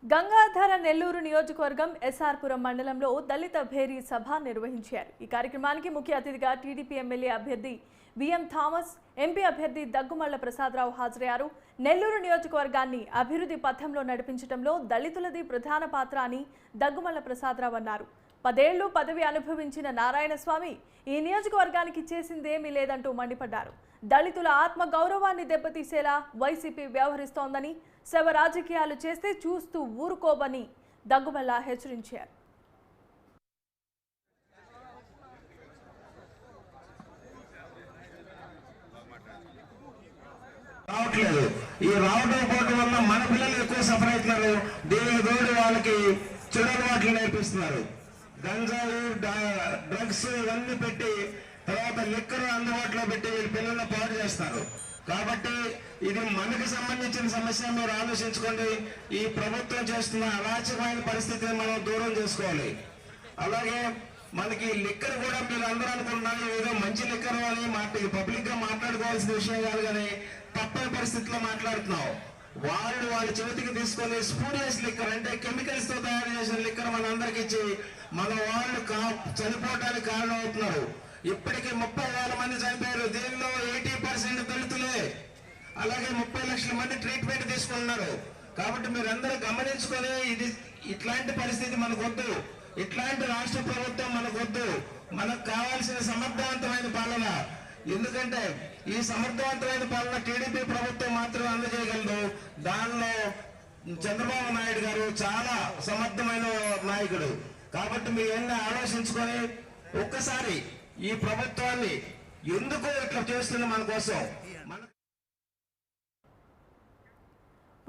గంగాధర నెల్లూరు నియోజకవర్గం ఎస్ఆర్పురం మండలంలో దళిత భేరీ సభ నిర్వహించారు। ఈ కార్యక్రమానికి ముఖ్య అతిథిగా టీడీపీ ఎమ్మెల్యే అభ్యర్థి విఎం థామస్, ఎంపీ అభ్యర్థి దగ్గుమళ్ల ప్రసాదరావు హాజరయ్యారు। నెల్లూరు నియోజకవర్గాన్ని అభివృద్ధి పథంలో నడిపించడంలో దళితులది ప్రధాన పాత్ర అని దగ్గుమళ్ల ప్రసాదరావు అన్నారు। 10 ఏళ్లు పదవి అనుభవించిన నారాయణస్వామి ఈ నియోజకవర్గానికి చేసిందేమీ లేదంటూ మండిపడ్డారు। దళితుల ఆత్మ గౌరవాన్ని దెబ్బతీసేలా వైసీపీ వ్యవహరిస్తోందని, శవ రాజకీయాలు చేస్తే చూస్తూ ఊరుకోబని దగ్గుమళ్ల హెచ్చరించారు। రావట్లేదు। ఈ రావడం పోవడం వల్ల మన పిల్లలు ఎక్కువ సఫర్ అవుతున్నారు। దీనికి తోడు వాళ్ళకి చెడు అలవాట్లు నేర్పిస్తున్నారు। గంజాయి, డ్రగ్స్ ఇవన్నీ పెట్టి తర్వాత లిక్కర్ అందుబాటులో పెట్టి వీళ్ళ పిల్లల్ని పాడు చేస్తారు। కాబట్టి ఇది మనకు సంబంధించిన సమస్య, మీరు ఆలోచించుకోండి। ఈ ప్రభుత్వం చేస్తున్న అరాచకమైన పరిస్థితిని మనం దూరం చేసుకోవాలి। అలాగే మనకి లిక్కర్ కూడా మీరు అందరూ అనుకుంటున్నారు ఏదో మంచి లిక్కర్ అని పబ్లిక్ గా మాట్లాడుకోవాల్సిన విషయం కాదు, కానీ తప్పని పరిస్థితిలో మాట్లాడుతున్నాం। వాళ్ళ చేతికి తీసుకొని స్పూరియస్ లిక్కర్ అంటే కెమికల్స్ తో తయారు చేసిన లిక్కర్ మన అందరికి ఇచ్చి మన వాళ్ళు చనిపోవడానికి కారణం అవుతున్నారు। ఇప్పటికీ 30,000 మంది చనిపోయారు। దీనిలో 80% దళితులే। అలాగే 30 లక్షల మంది ట్రీట్మెంట్ తీసుకుంటున్నారు। కాబట్టి మీరందరూ గమనించుకొని ఇట్లాంటి పరిస్థితి మనకు వద్దు, ఇట్లాంటి రాష్ట్ర ప్రభుత్వం మనకు వద్దు। మనకు కావాల్సిన సమర్థవంతమైన పాలన, ఎందుకంటే ఈ సమర్థవంతమైన పాలన టీడీపీ ప్రభుత్వం మాత్రమే అందజేయగలదు। దానిలో చంద్రబాబు నాయుడు గారు చాలా సమర్థమైన నాయకుడు। కాబట్టి మీరు ఎన్ని ఆలోచించుకొని ఒక్కసారి ఈ ప్రభుత్వాన్ని ఎందుకు ఇట్లా చేస్తుంది మన కోసం